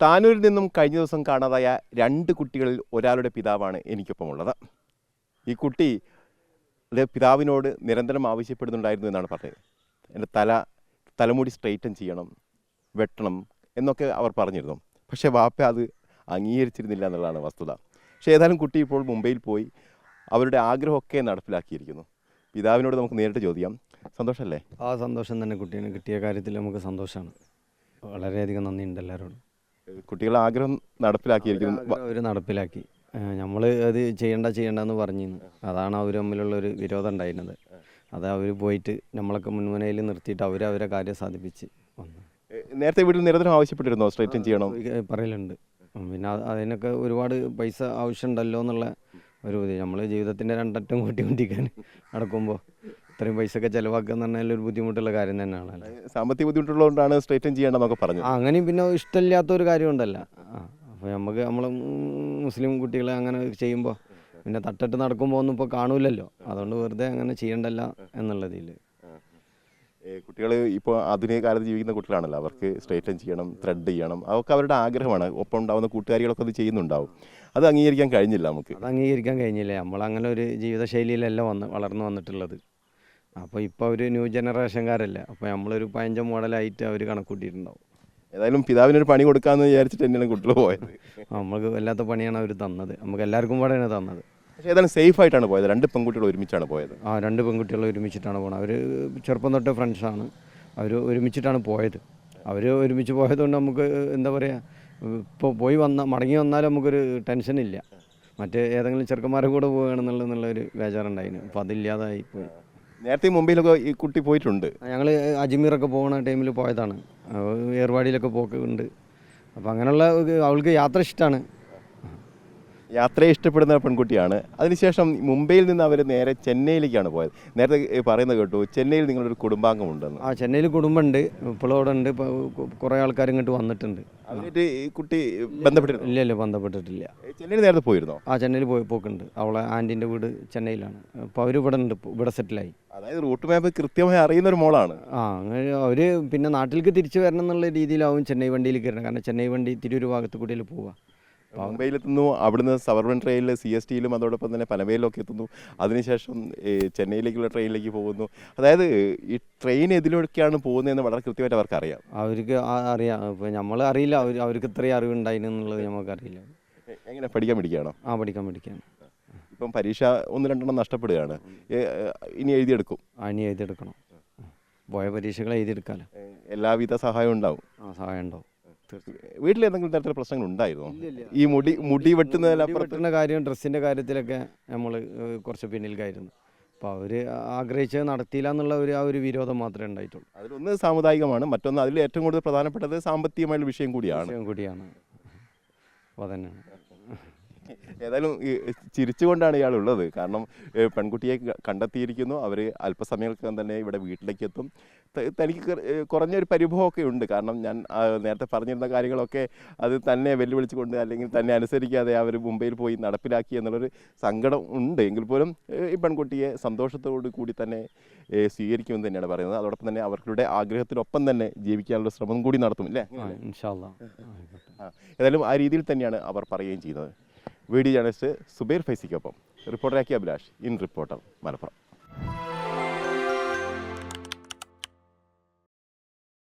താനൂരിൽ നിന്നും കഴിഞ്ഞ ദിവസം കാണാതായ 2 കുട്ടികളിൽ ഒരാളുടെ പിതാവാണ് എനിക്കൊപ്പമുള്ളത്. ഈ കുട്ടി പിതാവിനോട് നിരന്തരം ആവശ്യപ്പെടുന്നുണ്ടായിരുന്നു എന്നാണ് പറഞ്ഞത്. എൻ്റെ തലമുടി സ്ട്രെയിറ്റൻ ചെയ്യണം, വെട്ടണം എന്നൊക്കെ അവർ പറഞ്ഞിരുന്നു. പക്ഷേ വാപ്പ അത് അംഗീകരിച്ചിരുന്നില്ല എന്നുള്ളതാണ് വസ്തുത. പക്ഷേ ഏതായാലും കുട്ടി ഇപ്പോൾ മുംബൈയിൽ പോയി അവരുടെ ആഗ്രഹമൊക്കെ നടപ്പിലാക്കിയിരിക്കുന്നു. പിതാവിനോട് നമുക്ക് നേരിട്ട് ചോദിക്കാം. സന്തോഷമല്ലേ? സന്തോഷം തന്നെ. കുട്ടീനെ കിട്ടിയ കാര്യത്തിൽ നമുക്ക് സന്തോഷമാണ്. വളരെയധികം നന്ദിയുണ്ട് എല്ലാവരോടും. കുട്ടികളുടെ ആഗ്രഹം നടപ്പിലാക്കിയിരിക്കുന്നു. അവർ നടപ്പിലാക്കി. നമ്മൾ അത് ചെയ്യണ്ടെന്ന് പറഞ്ഞിരുന്നു. അതാണ് അവർ തമ്മിലുള്ളൊരു വിരോധം ഉണ്ടായിരുന്നത്. അത് അവർ പോയിട്ട് നമ്മളൊക്കെ മുൻമുനയിൽ നിർത്തിയിട്ട് അവരെ കാര്യം സാധിപ്പിച്ച് വന്നു. നേരത്തെ വീട്ടിൽ നിരന്തരം ആവശ്യപ്പെട്ടിരുന്നോ സ്ട്രെയിറ്റൻ ചെയ്യണം? പറയലുണ്ട്. പിന്നെ അതിനൊക്കെ ഒരുപാട് പൈസ ആവശ്യമുണ്ടല്ലോ എന്നുള്ള ഒരു നമ്മൾ ജീവിതത്തിൻ്റെ രണ്ടറ്റം കൂട്ടിക്കൊണ്ടിരിക്കാൻ നടക്കുമ്പോൾ ഇത്രയും പൈസ ഒക്കെ ചിലവാക്കുക എന്ന് പറഞ്ഞാൽ ഒരു ബുദ്ധിമുട്ടുള്ള കാര്യം തന്നെയാണ്. സാമ്പത്തിക ബുദ്ധിമുട്ടുള്ളതുകൊണ്ടാണ് സ്ട്രെയിറ്റൻ ചെയ്യേണ്ടതെന്നൊക്കെ പറഞ്ഞു. അങ്ങനെയും പിന്നെ ഇഷ്ടമില്ലാത്തൊരു കാര്യമുണ്ടല്ല. അപ്പോൾ നമ്മൾ മുസ്ലിം കുട്ടികളെ അങ്ങനെ ചെയ്യുമ്പോൾ പിന്നെ തട്ടിട്ട് നടക്കുമ്പോൾ ഒന്നും ഇപ്പോൾ കാണൂലല്ലോ. അതുകൊണ്ട് വെറുതെ അങ്ങനെ ചെയ്യണ്ടല്ല എന്നുള്ളതിൽ കുട്ടികൾ ഇപ്പോൾ ആധുനിക കാലത്ത് ജീവിക്കുന്ന കുട്ടികളാണല്ലോ. അവർക്ക് സ്ട്രെയിറ്റൻ ചെയ്യണം, ത്രെഡ് ചെയ്യണം, അതൊക്കെ അവരുടെ ആഗ്രഹമാണ്. ഒപ്പം ഉണ്ടാകുന്ന കൂട്ടുകാരികളൊക്കെ അത് ചെയ്യുന്നുണ്ടാവും. അത് അംഗീകരിക്കാൻ കഴിഞ്ഞില്ല. അത് അംഗീകരിക്കാൻ കഴിഞ്ഞില്ല. നമ്മളങ്ങനെ ഒരു ജീവിതശൈലിയിലല്ല വളർന്നു വന്നിട്ടുള്ളത്. അപ്പോൾ ഇപ്പോൾ ഒരു ന്യൂ ജനറേഷൻകാരല്ല. അപ്പോൾ നമ്മളൊരു 15 മോഡലായിട്ട് അവർ കണക്കൂട്ടിയിട്ടുണ്ടാവും. ഏതായാലും പിതാവിനൊരു പണി കൊടുക്കാമെന്ന് വിചാരിച്ചിട്ട് തന്നെയാണ് കുട്ടികൾ പോയത്. നമുക്ക് വല്ലാത്ത പണിയാണ് അവർ തന്നത്. നമുക്ക് എല്ലാവർക്കും കൂടെയാണ് തന്നത്. പക്ഷേ ഏതായാലും സേഫ് ആയിട്ടാണ് പോയത്. 2 പെൺകുട്ടികൾ ഒരുമിച്ചാണ് പോയത്. 2 പെൺകുട്ടികൾ ഒരുമിച്ചിട്ടാണ് പോകുന്നത്. അവർ ചെറുപ്പം തൊട്ട് ഫ്രണ്ട്സാണ്. അവർ ഒരുമിച്ചിട്ടാണ് പോയത്. അവർ ഒരുമിച്ച് പോയതുകൊണ്ട് നമുക്ക് എന്താ പറയുക, ഇപ്പോൾ മടങ്ങി വന്നാലും നമുക്കൊരു ടെൻഷനില്ല. മറ്റേ ഏതെങ്കിലും ചെറുക്കന്മാരെ കൂടെ പോവുകയാണെന്നുള്ളൊരു ബേജാറുണ്ടായിരുന്നു. അപ്പോൾ അതില്ലാതായി പോയി. നേരത്തെ മുംബൈയിലൊക്കെ ഈ കുട്ടി പോയിട്ടുണ്ട്. ഞങ്ങൾ അജ്മീറൊക്കെ പോകുന്ന ടൈമിൽ പോയതാണ്. ഏർവാടിയിലൊക്കെ പോക്കുണ്ട്. അപ്പോൾ അങ്ങനെയുള്ള അവൾക്ക് യാത്ര ഇഷ്ടമാണ്. യാത്രയെ ഇഷ്ടപ്പെടുന്ന പെൺകുട്ടിയാണ്. അതിനുശേഷം മുംബൈയിൽ നിന്ന് അവർ നേരെ ചെന്നൈയിലേക്കാണ് പോയത്. നേരത്തെ പറയുന്നത് കേട്ടു ചെന്നൈയിൽ നിങ്ങളൊരു കുടുംബാംഗമുണ്ടെന്ന്. ചെന്നൈയിൽ കുടുംബമുണ്ട്. ഇപ്പോഴും അവിടെ ഉണ്ട്. കുറേ ആൾക്കാർ ഇങ്ങോട്ട് വന്നിട്ടുണ്ട്. അതിനായിട്ട് ഈ കുട്ടി ബന്ധപ്പെട്ടിട്ടില്ല? ഇല്ല, ബന്ധപ്പെട്ടിട്ടില്ല. ചെന്നൈയിൽ നേരത്തെ പോയിരുന്നോ? ചെന്നൈയിൽ പോക്കുണ്ട്. അവളെ ആൻറ്റീൻ്റെ വീട് ചെന്നൈയിലാണ്. അപ്പോൾ അവർ ഇവിടെ ഉണ്ട്, ഇവിടെ സെറ്റിലായി. അതായത് റൂട്ട് മാപ്പ് കൃത്യമായി അറിയുന്ന ഒരു മോളാണ്. അങ്ങനെ അവർ പിന്നെ നാട്ടിലേക്ക് തിരിച്ചു വരണം എന്നുള്ള രീതിയിലാവും ചെന്നൈ വണ്ടിയിൽ കയറണം. കാരണം ചെന്നൈ വണ്ടി തിരൂർ ഭാഗത്ത് കൂടിയിൽ പോവുക. മുംബൈയിലെത്തുന്നു, അവിടുന്ന് സബർബൻ ട്രെയിനിൽ CSTയിലും അതോടൊപ്പം തന്നെ പനവേലിലൊക്കെ എത്തുന്നു. അതിനുശേഷം ചെന്നൈയിലേക്കുള്ള ട്രെയിനിലേക്ക് പോകുന്നു. അതായത് ഈ ട്രെയിൻ ഇതിലൊക്കെയാണ് പോകുന്നതെന്ന് വളരെ കൃത്യമായിട്ട് അവർക്ക് അറിയാം. അവർക്ക് അറിയാം. ഇപ്പോൾ നമ്മൾ അറിയില്ല. അവർക്ക് ഇത്രയും അറിവുണ്ടായിരുന്നു എന്നുള്ളത് നമുക്കറിയില്ല. എങ്ങനെ പഠിക്കാൻ പഠിക്കുകയാണോ? പഠിക്കാൻ. ഇപ്പം പരീക്ഷ 1-2 നഷ്ടപ്പെടുകയാണ്. ഇനി എഴുതിയെടുക്കും? ഇനി എഴുതിയെടുക്കണം. പോയ പരീക്ഷകൾ എഴുതിയെടുക്കാമല്ലോ. എല്ലാവിധ സഹായവും ഉണ്ടാവും? സഹായം ഉണ്ടാവും. വീട്ടിൽ എന്തെങ്കിലും തരത്തിലുള്ള പ്രശ്നങ്ങൾ ഉണ്ടായിരുന്നോ? ഈ മുടി വെട്ടുന്ന കാര്യം, ഡ്രസ്സിൻ്റെ കാര്യത്തിലൊക്കെ നമ്മൾ കുറച്ച് പിന്നിലായിരുന്നു. അപ്പോൾ അവർ ആഗ്രഹിച്ചത് നടത്തിയില്ല എന്നുള്ള ഒരു വിരോധം മാത്രമേ ഉണ്ടായിട്ടുള്ളൂ. അതിലൊന്ന് സാമുദായികമാണ്, മറ്റൊന്ന് അതിൽ ഏറ്റവും കൂടുതൽ പ്രധാനപ്പെട്ടത് സാമ്പത്തികമായുള്ള വിഷയം കൂടിയാണ്. അപ്പോൾ തന്നെയാണ്. ഏതായാലും ചിരിച്ചുകൊണ്ടാണ് ഇയാളുള്ളത്. കാരണം പെൺകുട്ടിയെ കണ്ടെത്തിയിരിക്കുന്നു. അവർ അല്പസമയങ്ങൾക്കകം തന്നെ ഇവിടെ വീട്ടിലേക്ക് എത്തും. തനിക്ക് കുറഞ്ഞൊരു പരിഭവമൊക്കെ ഉണ്ട്. കാരണം ഞാൻ നേരത്തെ പറഞ്ഞിരുന്ന കാര്യങ്ങളൊക്കെ അത് തന്നെ വെല്ലുവിളിച്ചുകൊണ്ട് അല്ലെങ്കിൽ തന്നെ അനുസരിക്കാതെ അവർ മുംബൈയിൽ പോയി നടപ്പിലാക്കി എന്നുള്ളൊരു സങ്കടം ഉണ്ട്. എങ്കിൽ പോലും ഈ പെൺകുട്ടിയെ സന്തോഷത്തോടു കൂടി തന്നെ സ്വീകരിക്കുമെന്ന് തന്നെയാണ് പറയുന്നത്. അതോടൊപ്പം തന്നെ അവരുടെ ആഗ്രഹത്തിനൊപ്പം തന്നെ ജീവിക്കാനുള്ള ശ്രമം കൂടി നടത്തും, അല്ലേ? ഇൻഷാ അല്ലാഹ്. ഏതായാലും ആ രീതിയിൽ തന്നെയാണ് അവർ പറയുകയും ചെയ്യുന്നത്. വീഡിയോ ജേർണലിസ്റ്റ് സുബൈർ ഫൈസിക്കൊപ്പം reporter Abhilash, in reporter, Malappuram.